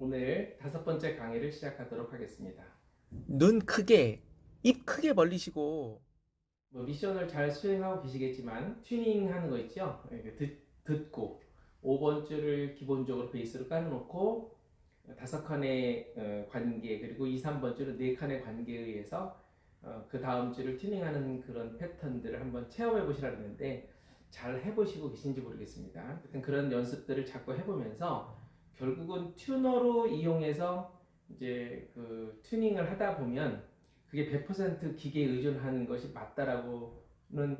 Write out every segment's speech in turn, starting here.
오늘 5번째 강의를 시작하도록 하겠습니다. 눈 크게, 입 크게 벌리시고, 미션을 잘 수행하고 계시겠지만 튜닝하는 거 있죠? 이렇게 듣고 5번 줄을 기본적으로 베이스로 깔아놓고 5칸의 관계 그리고 2, 3번 줄은 4칸의 관계에 의해서 그 다음 줄을 튜닝하는 그런 패턴들을 한번 체험해 보시라고 했는데 잘 해보시고 계신지 모르겠습니다. 하여튼 그런 연습들을 자꾸 해보면서 결국은 튜너로 이용해서 이제 그 튜닝을 하다 보면 그게 100% 기계에 의존하는 것이 맞다라고는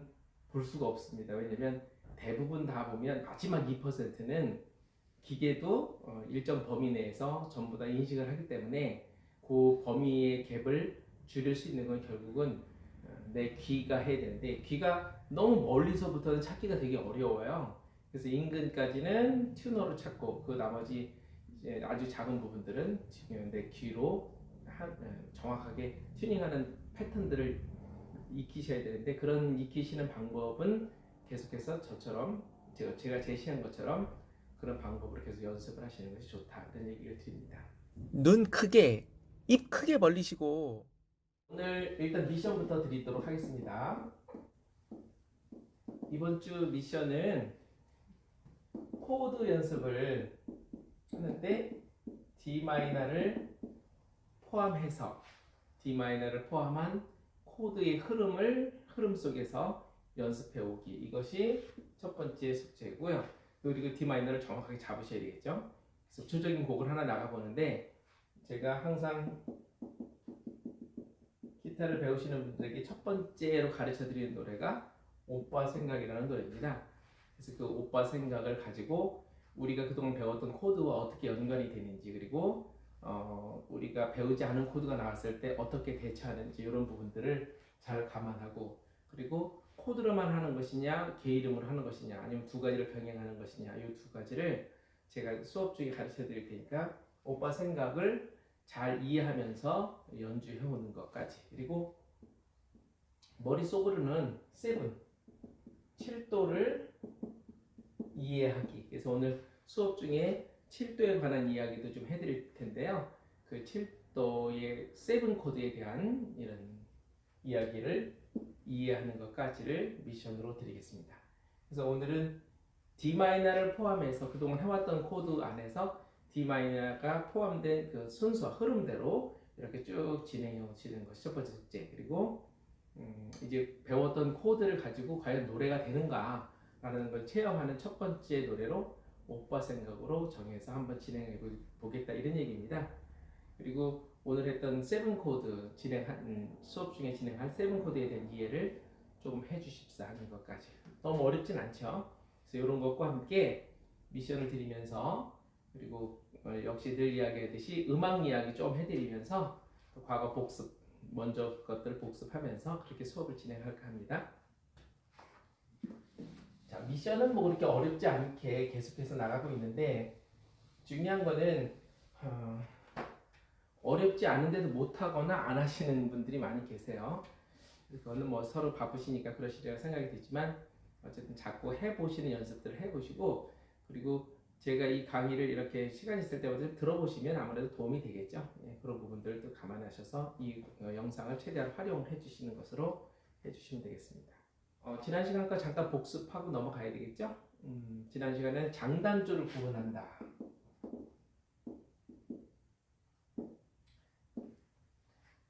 볼 수가 없습니다. 왜냐면 대부분 다 보면 마지막 2%는 기계도 일정 범위 내에서 전부 다 인식을 하기 때문에 그 범위의 갭을 줄일 수 있는 건 결국은 내 귀가 해야 되는데 귀가 너무 멀리서부터는 찾기가 되게 어려워요. 그래서 인근까지는 튜너로 찾고 그 나머지 이제 아주 작은 부분들은 내 귀로 정확하게 튜닝하는 패턴들을 익히셔야 되는데 그런 익히시는 방법은 계속해서 저처럼 제가 제시한 것처럼 그런 방법으로 계속 연습을 하시는 것이 좋다 이런 얘기를 드립니다. 눈 크게, 입 크게 벌리시고, 오늘 일단 미션부터 드리도록 하겠습니다. 이번 주 미션은 코드 연습을 하는데 D 마이너를 포함해서 D 마이너를 포함한 코드의 흐름 속에서 연습해 오기 이것이 첫 번째 숙제고요. 그리고 D 마이너를 정확하게 잡으셔야 되겠죠. 그래서 구조적인 곡을 하나 나가 보는데 제가 항상 기타를 배우시는 분들에게 첫 번째로 가르쳐 드리는 노래가 오빠 생각이라는 노래입니다. 그래서 그 오빠 생각을 가지고 우리가 그동안 배웠던 코드와 어떻게 연관이 되는지 그리고 우리가 배우지 않은 코드가 나왔을 때 어떻게 대처하는지 이런 부분들을 잘 감안하고 그리고 코드로만 하는 것이냐 개 이름으로 하는 것이냐 아니면 두 가지를 병행하는 것이냐 이 두 가지를 제가 수업 중에 가르쳐 드릴 테니까 오빠 생각을 잘 이해하면서 연주해 오는 것까지 그리고 머릿속으로는 7도를 이해하기. 그래서 오늘 수업 중에 7도에 관한 이야기도 좀 해드릴 텐데요. 그 7도의 7 코드에 대한 이런 이야기를 이해하는 것까지를 미션으로 드리겠습니다. 그래서 오늘은 D 마이너를 포함해서 그동안 해왔던 코드 안에서 D 마이너가 포함된 그 순서 흐름대로 이렇게 쭉 진행해 오시는 것이 첫 번째 숙제. 그리고 이제 배웠던 코드를 가지고 과연 노래가 되는가 라는 걸 체험하는 첫 번째 노래로 오빠 생각으로 정해서 한번 진행해 보겠다 이런 얘기입니다. 그리고 오늘 했던 세븐 코드 진행한 수업 중에 진행한 세븐 코드에 대한 이해를 조금 해주십사 하는 것까지 너무 어렵진 않죠. 그래서 이런 것과 함께 미션을 드리면서 그리고 역시 늘 이야기하듯이 음악 이야기 좀 해드리면서 과거 복습 먼저 것들을 복습하면서 그렇게 수업을 진행할까 합니다. 자, 미션은 뭐 그렇게 어렵지 않게 계속해서 나가고 있는데 중요한 거는 어렵지 않은데도 못하거나 안 하시는 분들이 많이 계세요. 그거는 뭐 서로 바쁘시니까 그러시리라 생각이 되지만 어쨌든 자꾸 해보시는 연습들을 해보시고 그리고 제가 이 강의를 이렇게 시간 있을 때마다 들어보시면 아무래도 도움이 되겠죠. 예, 그런 부분들도 감안하셔서 이 영상을 최대한 활용해 주시는 것으로 해주시면 되겠습니다. 지난 시간과 잠깐 복습하고 넘어가야 되겠죠? 지난 시간에는 장단조를 구분한다.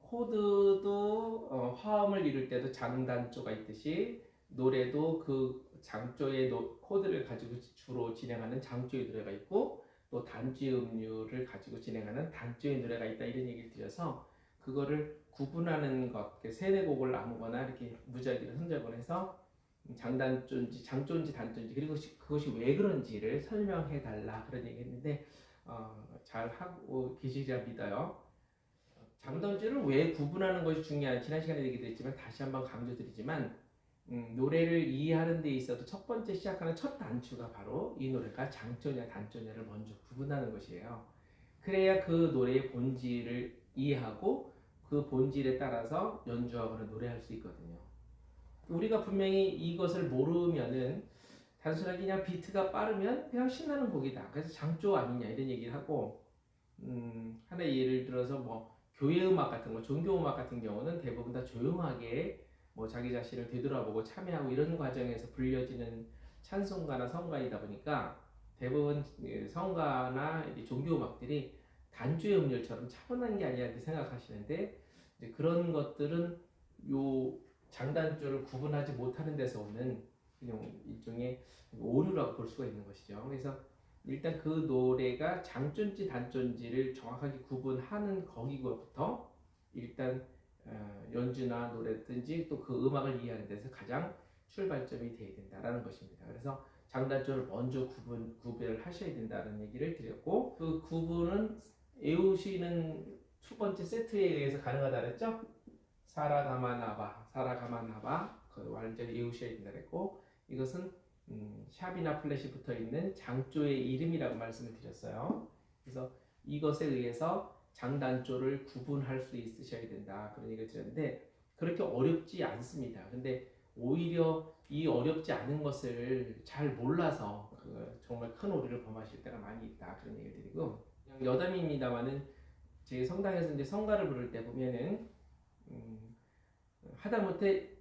코드도 화음을 이룰 때도 장단조가 있듯이 노래도 그 장조의 코드를 가지고 주로 진행하는 장조의 노래가 있고 또 단지 음률을 가지고 진행하는 단조의 노래가 있다 이런 얘기를 드려서 그거를 구분하는 것, 세네 곡을 아무거나 이렇게 무작위로 선정을 해서 장단조인지 장조인지 단조인지 그리고 그것이 왜 그런지를 설명해 달라 그런 얘기했는데 잘 하고 계시리라 믿어요. 장단지를 왜 구분하는 것이 중요한 지난 시간에 얘기도 했지만 다시 한번 강조드리지만 노래를 이해하는 데 있어서 첫 번째 시작하는 첫 단추가 바로 이 노래가 장조냐 단조냐를 먼저 구분하는 것이에요. 그래야 그 노래의 본질을 이해하고 그 본질에 따라서 연주하거나 노래할 수 있거든요. 우리가 분명히 이것을 모르면은 단순하게 그냥 비트가 빠르면 그냥 신나는 곡이다. 그래서 장조 아니냐 이런 얘기를 하고 하나의 예를 들어서 뭐 교회 음악 같은 거, 종교 음악 같은 경우는 대부분 다 조용하게 뭐 자기 자신을 되돌아보고 참여하고 이런 과정에서 불려지는 찬송가나 성가이다 보니까 대부분 성가나 종교 음악들이 단주의 음률처럼 차분한 게 아니라 이렇게 생각하시는데 이제 그런 것들은 요 장단조를 구분하지 못하는 데서 오는 그냥 일종의 오류라고 볼 수가 있는 것이죠. 그래서 일단 그 노래가 장조인지 단조인지를 정확하게 구분하는 거기부터 일단 연주나 노래든지 또 그 음악을 이해하는 데서 가장 출발점이 되어야 된다라는 것입니다. 그래서 장단조를 먼저 구별을 하셔야 된다는 얘기를 드렸고 그 구분은 에우시는 두 번째 세트에 의해서 가능하다 그랬죠? 사라가마나바 그 완전히 에우셔야 된다 그랬고 이것은 샵이나 플랫이 붙어 있는 장조의 이름이라고 말씀을 드렸어요. 그래서 이것에 의해서 장단조를 구분할 수 있으셔야 된다 그런 얘기를 드렸는데 그렇게 어렵지 않습니다. 근데 오히려 이 어렵지 않은 것을 잘 몰라서 정말 큰 오류를 범하실 때가 많이 있다 그런 얘기를 드리고 그냥 여담입니다만은 제 성당에서 이제 성가를 부를 때 보면은 하다못해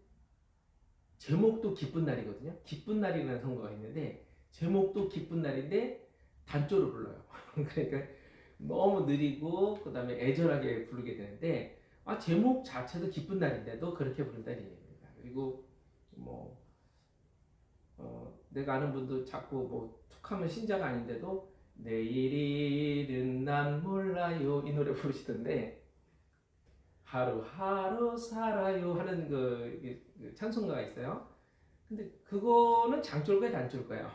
제목도 기쁜 날이거든요. 기쁜 날이라는 성가가 있는데 제목도 기쁜 날인데 단조를 불러요. 그러니까 너무 느리고 그 다음에 애절하게 부르게 되는데 제목 자체도 기쁜 날인데도 그렇게 부른다는 얘기입니다. 그리고 뭐 내가 아는 분도 자꾸 뭐 툭하면 신자가 아닌데도 내일일은 난 몰라요 이 노래 부르시던데 하루하루 살아요 하는 그 찬송가가 있어요. 근데 그거는 장조일까요 단조일까요?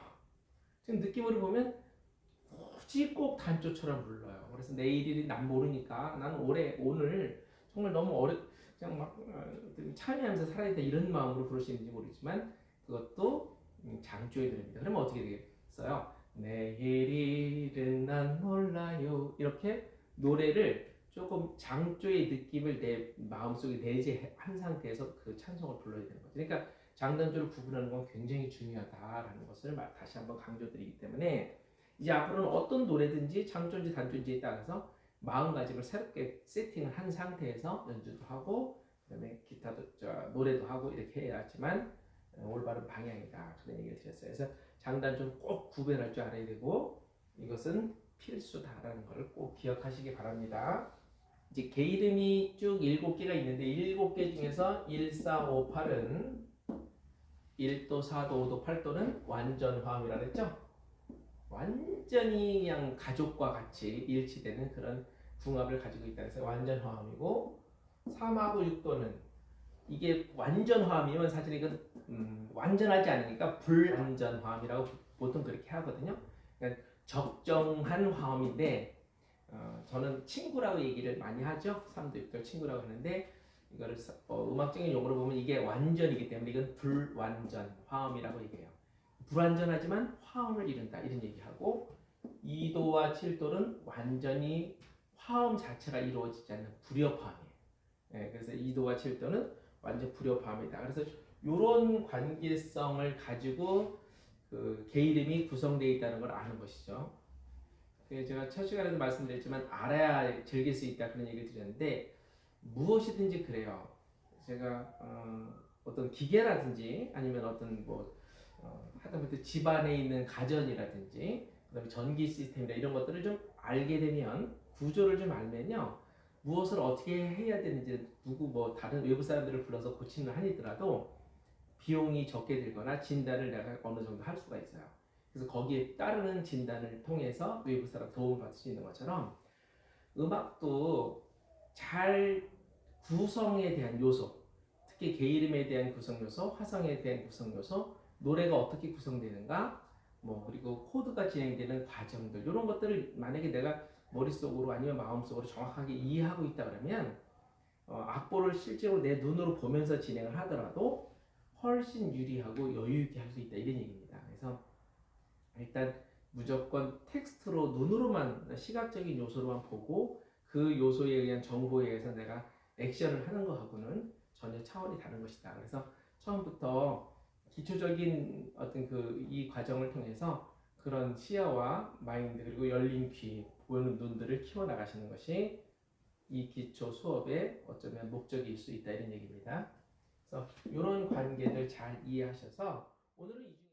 지금 느낌으로 보면 굳이 꼭 단조처럼 불러요. 그래서 내일이 난 모르니까 난 오늘 정말 너무 그냥 막 참여하면서 살아야 돼 이런 마음으로 부르시는지 모르지만 그것도 장조의 노래입니다. 그러면 어떻게 되겠어요? 내일은 난 몰라요 이렇게 노래를 조금 장조의 느낌을 내 마음속에 내재한 상태에서 그 찬송을 불러야 되는 거죠. 그러니까 장단조를 구분하는 건 굉장히 중요하다라는 것을 다시 한번 강조드리기 때문에 이제 앞으로는 어떤 노래든지 장조인지 단조인지에 따라서 마음가짐을 새롭게 세팅을 한 상태에서 연주도 하고 그다음에 기타도 노래도 하고 이렇게 해야지만 올바른 방향이다 그런 얘기를 드렸어요. 그래서 장단조는 꼭 구별할 줄 알아야 되고 이것은 필수다라는 걸 꼭 기억하시기 바랍니다. 이제 개 이름이 쭉 7개가 있는데 7개 중에서 1, 4, 5, 8은 1도, 4도, 5도, 8도는 완전 화음이라 그랬죠? 완전히 그냥 가족과 같이 일치되는 그런 궁합을 가지고 있다 해서 완전 화음이고 3하고 6도는 이게 완전 화음이면 사실 이건 완전하지 않으니까 불완전 화음이라고 보통 그렇게 하거든요. 그러니까 적정한 화음인데 저는 친구라고 얘기를 많이 하죠. 3도 6도 친구라고 하는데 이거를 음악적인 용어로 보면 이게 완전이기 때문에 이건 불완전 화음이라고 얘기해요. 불완전하지만 화음을 이룬다 이런 얘기하고 2도와 7도는 완전히 화음 자체가 이루어지지 않는 불협화음이에요. 그래서 2도와 7도는 완전 불협화음이다. 그래서 이런 관계성을 가지고 그 개 이름이 구성되어 있다는 걸 아는 것이죠. 제가 첫 시간에도 말씀드렸지만 알아야 즐길 수 있다 그런 얘기를 드렸는데 무엇이든지 그래요. 제가 어떤 기계라든지 아니면 어떤 하다못해 집안에 있는 가전이라든지 그다음에 전기 시스템이나 이런 것들을 좀 알게 되면 구조를 좀 알면요 무엇을 어떻게 해야 되는지 다른 외부 사람들을 불러서 고치는 한이더라도 비용이 적게 들거나 진단을 내가 어느 정도 할 수가 있어요. 그래서 거기에 따르는 진단을 통해서 외부 사람 도움을 받을 수 있는 것처럼 음악도 잘 구성에 대한 요소, 특히 개 이름에 대한 구성 요소, 화성에 대한 구성 요소, 노래가 어떻게 구성되는가, 그리고 코드가 진행되는 과정들 이런 것들을 만약에 내가 머릿속으로 아니면 마음속으로 정확하게 이해하고 있다 그러면 악보를 실제로 내 눈으로 보면서 진행을 하더라도 훨씬 유리하고 여유 있게 할 수 있다 이런 얘기입니다. 그래서 일단 무조건 텍스트로 눈으로만 시각적인 요소로만 보고 그 요소에 의한 정보에 의해서 내가 액션을 하는 것하고는 전혀 차원이 다른 것이다. 그래서 처음부터 기초적인 어떤 이 과정을 통해서 그런 시야와 마인드 그리고 열린 귀, 보는 눈들을 키워나가시는 것이 이 기초 수업의 어쩌면 목적일 수 있다 이런 얘기입니다. 그래서 이런 관계들 잘 이해하셔서 오늘은 이 중에